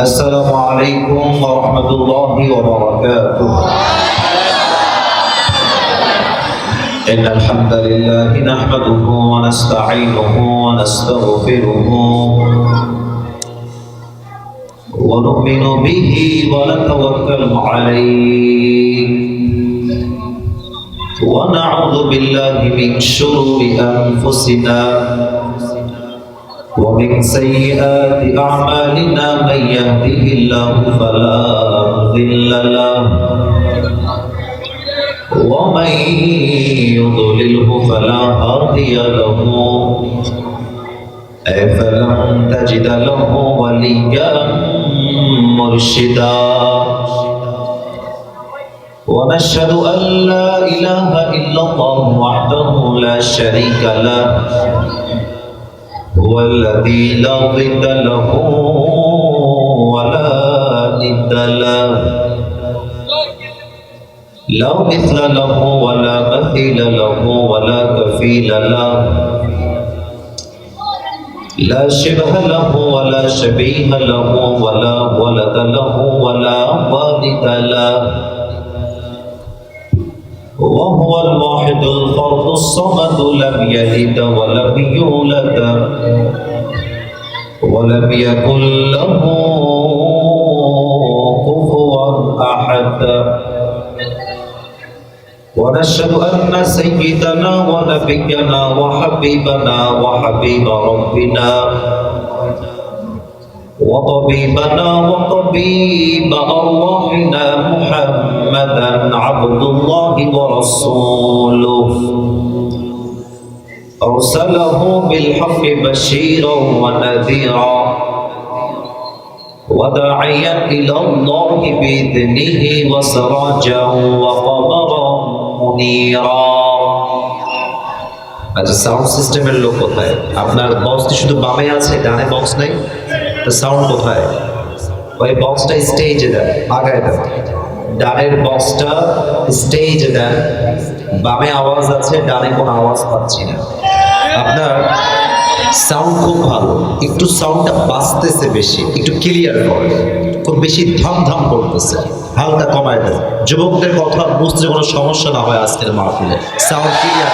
السلام عليكم ورحمة الله وبركاته. إن الحمد لله نحمده ونستعينه ونستغفره ونؤمن به ونتوكل عليه ونعوذ بالله من شرور أنفسنا ومن سيئات أعمالنا من يهده الله فلا مضل له ومن يضلله فلا هادي له فلن تجد له وليا مرشدا ونشهد أن لا إله إلا الله وحده لا شريك له هو الذي لا ضد له ولا ند له لا مثل له ولا مثيل له ولا كفيل له لا شبه له ولا شبيه له ولا ولد له ولا والد له وهو الواحد الفرد الصمد لم يلد ولم يولد ولم يكن له كفوا أحد ونشهد أن سيدنا ونبينا وحبيبنا وحبيب ربنا وطبيبنا وطبيب أرواحنا محمدا عبد الله ورسوله أرسله بالحق بشيرا ونذيرا وداعيا إلى الله بإذنه وسراجا وقمرا منيرا. আচ্ছা, সাউন্ড সিস্টেমের লোক কোথায়? আপনার বক্সটি শুধু বামে আছে, ডানে বক্স নাই, তো সাউন্ড কোথায়? ওই বক্সটা স্টেজে দেন, আগায় দেন। ডানের বক্সটা স্টেজে দেন, বামে আওয়াজ আছে, ডানে কোনো আওয়াজ পাচ্ছি না। আপনার সাউন্ড খুব ভালো, একটু সাউন্ডটা বাজতেছে বেশি, একটু ক্লিয়ার করে, খুব বেশি ধাম ধাম করতেছে, হালকা কমায় দেন। যুবকদের কথা বুঝতে কোনো সমস্যা না হয় আজকের মাহফিলে। সাউন্ড ক্লিয়ার,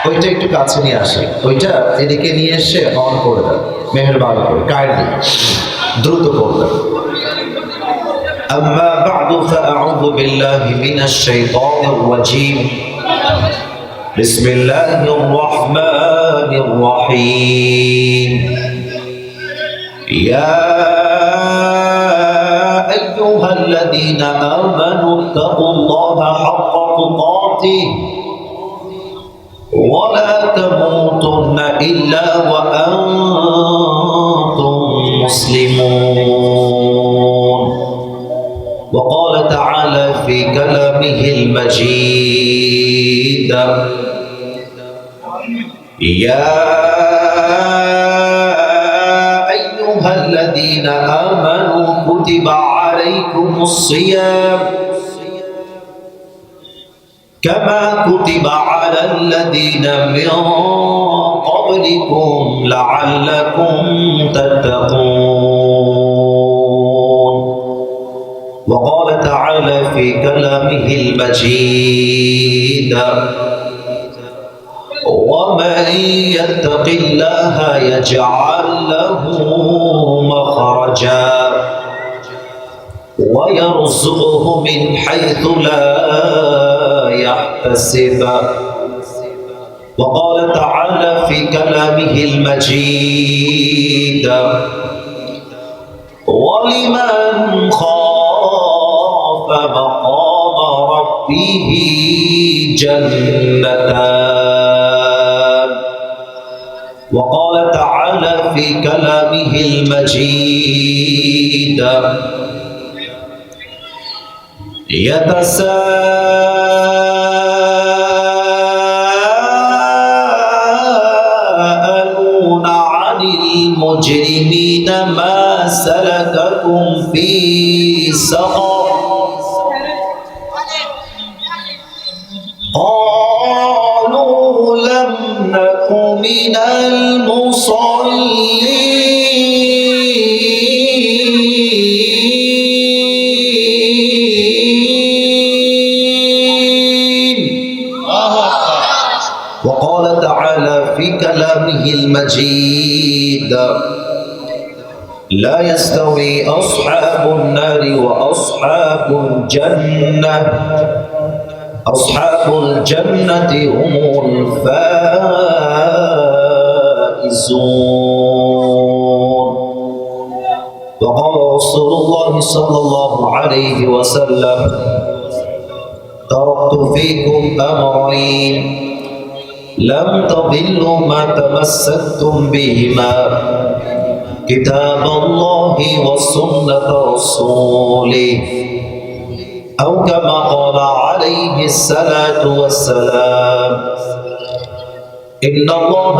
ওইটা একটু কাছে নিয়ে আসে, ওইটা এদিকে নিয়ে এসে অন করে দেন মেহেরবানি করে, কাইন্ডলি দ্রুত করবেন। أما بعد فأعوذ بالله من الشيطان الرجيم بسم الله الرحمن الرحيم يا أيها الذين آمنوا اتقوا الله حق تقاته ولا تموتن إلا وأنتم مسلمون. وقال تعالى في كلامه المجيد يا أيها الذين آمنوا كتب عليكم الصيام كما كتب على الذين من قبلكم لعلكم تتقون. وقال تعالى في كلامه المجيد ومن يتق الله يجعل له مخرجا ويرزقه من حيث لا يحتسب. وقال تعالى في كلامه المجيد ولمن خاف مقام ربه جنتان. وقال تعالى في كلامه المجيد يتساءلون عن المجرمين ما سلككم في سقر قالوا لم نك من المصلين مجيد لا يستوي أصحاب النار وأصحاب الجنة أصحاب الجنة هم الفائزون وقال رسول الله صلى الله عليه وسلم تركت فيكم أمرين لم تضلوا ما تمسكتم بهما كتاب الله وسنة رسوله أو كما قال عليه الصلاة والسلام إن الله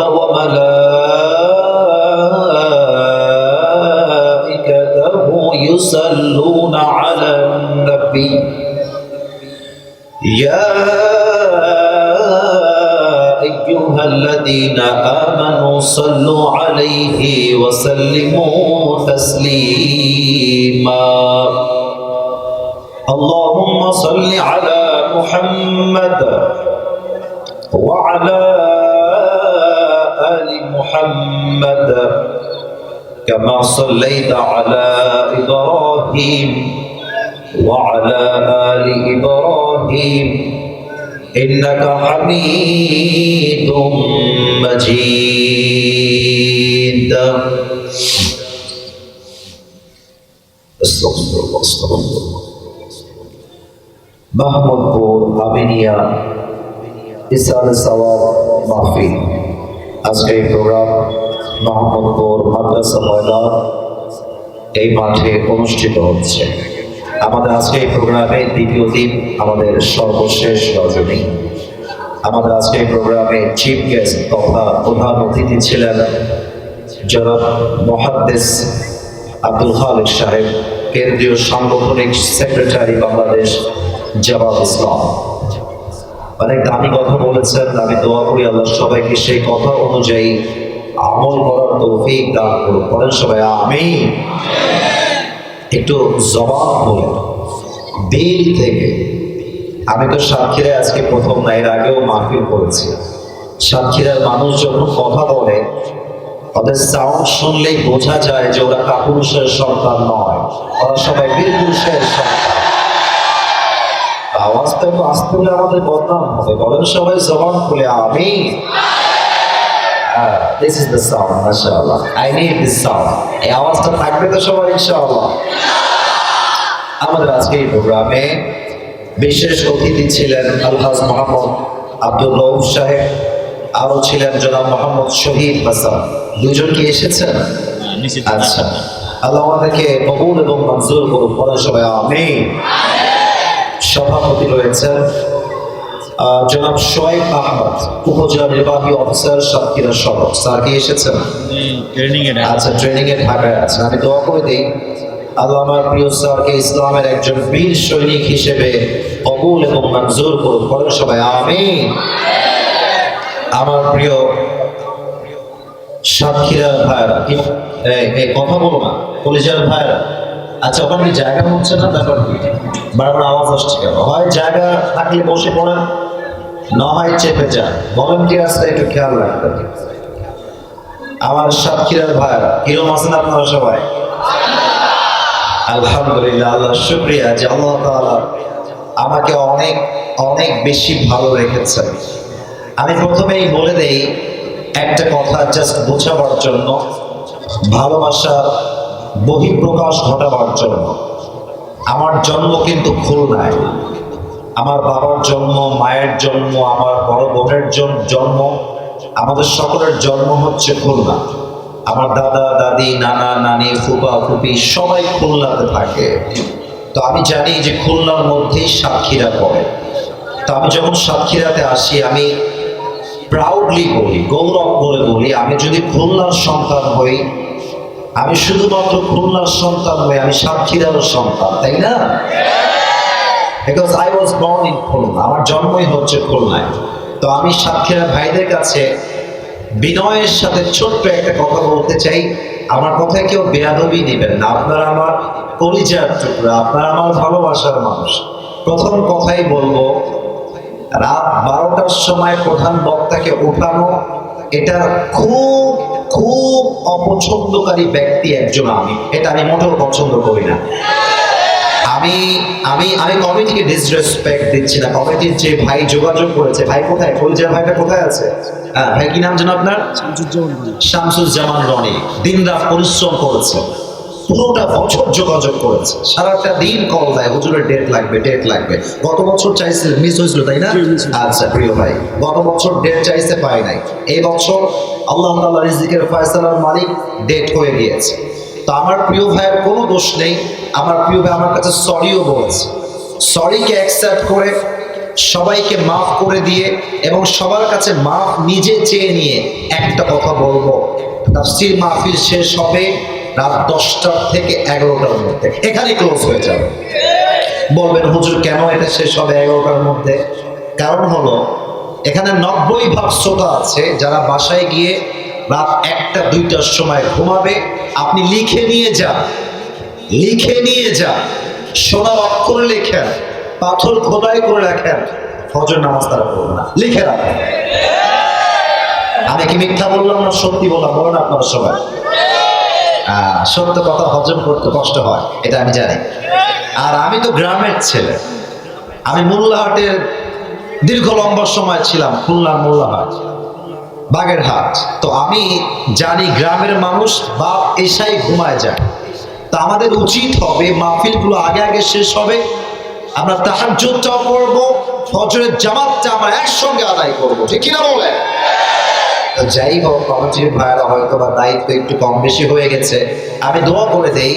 وملائكته يصلون على النبي يا أيها الذين آمنوا صلوا عليه وسلموا تسليما اللهم صل على محمد وعلى آل محمد كما صليت على إبراهيم وعلى آل إبراهيم إنك حميد مجيد استغفر الله استغفر الله মাহমুদপুর আমিনিয়া ইসালে সওয়াব মাহফিল আজকের এই প্রোগ্রাম মাহমুদপুর মাদ্রাসা ময়দান এই মাঠে অনুষ্ঠিত হচ্ছে। আমাদের আজকে এই প্রোগ্রামে দ্বিতীয় দিন, আমাদের সর্বশেষ রজনী। আমাদের আজকে এই প্রোগ্রামে চিফ গেস্ট তথা প্রধান অতিথি ছিলেন জনাব মুহাদ্দিস আব্দুল খালেক সাহেব, কেন্দ্রীয় সাংগঠনিক সেক্রেটারি বাংলাদেশ জামাত ইসলাম। অনেক দামি কথা বলেছেন, আমি দোয়া করি আল্লাহ সবাইকে সেই কথা অনুযায়ী আমল করার তৌফিক দান করুন। বলেন সবাই আমিন। একটু জবান বলে দিল থেকে। আমি তো সাতক্ষীরায় আজকে প্রথম না, এর আগেও মাহফিল করেছি। সাতক্ষীরার মানুষ যখন কথা বলে ওদের সাউন্ড শুনলেই বোঝা যায় যে ওরা কাপুরুষের সন্তান নয়, ওরা সবাই বীর পুরুষের সন্তান। আওয়াজটা একটু আসতে হলে আমাদের বদনাম হবে। বলেন সবাই জবান খুলে আমিন। This is the sound, mashallah. I need this sound. এই আওয়াজটা থাকবে তো সবার ইনশাআল্লাহ। আমাদের আজকে এই প্রোগ্রামে বিশেষ অতিথি ছিলেন আলহাজ মোহাম্মদ আব্দুল রউফ সাহেব, আরো ছিলেন জনাব মোহাম্মদ শহীদ হাসান। দুজন কি এসেছেন? আচ্ছা, আল্লাহ আমাদেরকে কবুল এবং মঞ্জুর করুন। বলেন সবাই আমিন। সভাপতি রয়েছেন জনাব শোয়েব আহমদ, উপজেলা নির্বাহী অফিসার সাতক্ষীরা সদর। স্যার কি এসেছেন? আচ্ছা, ট্রেনিং এ ঢাকায় আছেন। আমি দোয়া করে দিই আল্লাহ আমার প্রিয় স্যারকে ইসলামের একজন বীর সৈনিক হিসেবে কবুল এবং মঞ্জুর করুন। বলেন সবাই আমিন। আমার প্রিয় সাতক্ষীরা ভাইরা, কি এই কথা বলো না, কলিজার ভাইরা। আচ্ছা, ওখানে কি জায়গা হচ্ছে না? ব্যাপার কি বারবার আওয়াজ আসছে কেন? হয় জায়গা থাকলে বসে পড়েন, না হয় চেপে যান। ভলেন্টিয়ার্সরা একটু খেয়াল রাখবেন। আমার সাতক্ষীরার ভাইরা কিরম আছেন আপনারা সবাই? আলহামদুলিল্লাহ, আল্লাহ শুকরিয়া যে আল্লাহ তাআলা আমাকে অনেক অনেক বেশি ভালো রেখেছেন। আমি প্রথমেই বলে দেই একটা কথা জাস্ট বোঝাবার জন্য, ভালোবাসার বহিঃপ্রকাশ ঘটাবার জন্য। আমার জন্ম কিন্তু খুলনায়। আমার বাবার জন্ম, মায়ের জন্ম, আমার বড় বোনের জন্ম, আমাদের সকলের জন্ম হচ্ছে খুলনা। আমার দাদা দাদি, নানা নানি, ফুপা ফুপি সবাই খুলনাতে থাকে। তো আমি জানি যে খুলনার মধ্যেই সাতক্ষীরা পড়ে। তো আমি যখন সাতক্ষীরাতে আসি, আমি প্রাউডলি বলি, গৌরব করে বলি, আমি যদি খুলনার সন্তান হই, আমি শুধুমাত্র খুলনার সন্তান হই, আমি সাতক্ষীরারও সন্তান, তাই না? Because I was born in Khulna, আমার জন্মই হচ্ছে খুলনায়। তো আমি সাতক্ষীরা ভাইদের কাছে বিনয়ের সাথে ছোট্ট একটা কথা বলতে চাই। আমার কথায় কেউ বেয়াদবি দিবেন না, আপনারা আমার কলিজার টুকরা, আপনারা আমার ভালোবাসার মানুষ। প্রথম কথাই বলবো, রাত 12টার সময় প্রধান বক্তাকে ওঠানো এটা খুব খুব অপছন্দকারী ব্যক্তি একজন আমি, এটা আমি মোটেও পছন্দ করি না। আমি আমি আমি কমিটিকে ডিসরেসপেক্ট দিচ্ছি না। কমিটির যে ভাই যোগাযোগ করেছে, ভাই কোথায়, পরিচয় ভাইটা কোথায় আছে? হ্যাঁ ভাই, কি নাম যেন আপনার? শামসুজ্জামান রনি। দিনরাত পরিশ্রম করেছে, পুরোটা বছর যোগাযোগ করেছে, সারাটা দিন কল দেয়, হুজুরের ডেট লাগবে, ডেট লাগবে। গত বছর চাইছে, মিস হয়েছিল তাই না? আচ্ছা প্রিয় ভাই, গত বছর ডেট চাইছে, পাই নাই। এই বছর আল্লাহ তাআলা রিজিকের ফয়সালার মালিক, ডেট হয়ে গিয়েছে। তো আমার প্রিয় ভাইয়ের কোনো দোষ নেই। আমার প্রিয় ভাই আমার কাছে সরিও বলেছে। সরিকে অ্যাকসেপ্ট করে, সবাইকে মাফ করে দিয়ে এবং সবার কাছে মাফ নিজে চেয়ে নিয়ে একটা কথা বলবো, তাফসীর মাহফিল শেষ হবে রাত 10টা থেকে 11টার মধ্যে, এখানে ক্লোজ হয়ে যাবে। বলবেন হুজুর কেন এটা শেষ হবে 11টার মধ্যে? কারণ হলো এখানে 90 ভাগ শ্রোতা আছে যারা বাসায় গিয়ে রাত 1টা 2টার সময় ঘুমাবে। আপনি লিখে নিয়ে যান, লিখে নিয়ে যান, সোনার অক্ষরে লেখেন, পাথর খোদাই করে রাখেন, ফজর নামাজ তারা পড়বে না, লিখে রাখেন। আমি কি মিথ্যা বললাম না সত্যি বললাম? বলেন আপনারা সবাই। সত্য কথা হজম করতে কষ্ট হয়, এটা আমি জানি। আর আমি তো গ্রামের ছেলে, আমি মোল্লাহাটের দীর্ঘ লম্বা সময় ছিলাম, খুলনার মোল্লাহাট, বাগেরহাট। তো আমি জানি গ্রামের মানুষ বাপ এসাই ঘুমায় যায়। তা আমাদের উচিত হবে মাহফিলগুলো আগে আগে শেষ হবে, আমরা তাহাজ্জুদটাও পড়বো, ফজরের জামাতটা আমরা একসঙ্গে আদায় করবো, ঠিক কিনা বলে? যাই হোক, কমিটির ভাইয়েরা হয়তো বা দায়িত্ব একটু কম বেশি হয়ে গেছে। আমি দোয়া করে দেই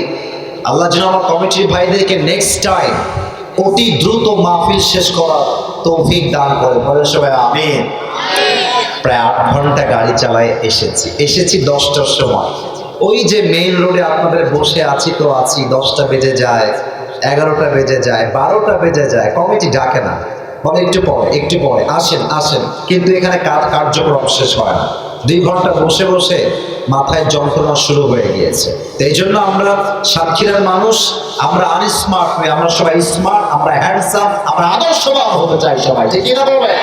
আল্লাহ যেন আমার কমিটির ভাইদেরকে নেক্সট টাইম অতি দ্রুত মাহফিল শেষ করার তৌফিক দান করে। পরে সবাই আমিন। প্রায় 8 ঘন্টা গাড়ি চালায় এসেছি 10টার সময়। ওই যে মেইন রোডে আপনাদের বসে আছি তো আছি, 10টা বেজে যায়, 11টা বেজে যায়, 12টা বেজে যায়, কমিটি ডাকে না, বলে একটু পরে আসেন আসেন, কিন্তু এখানে কার্যক্রম শেষ হয় না। 2 ঘন্টা বসে বসে মাথায় যন্ত্রণা শুরু হয়ে গিয়েছে। তো এই জন্য আমরা সাতক্ষীরার মানুষ, আমরা আনস্মার্ট নই, আমরা সবাই স্মার্ট, আমরা হ্যান্ডসাম, আমরা আদর্শবান হতে চাই সবাই, ঠিক কিনা বলে?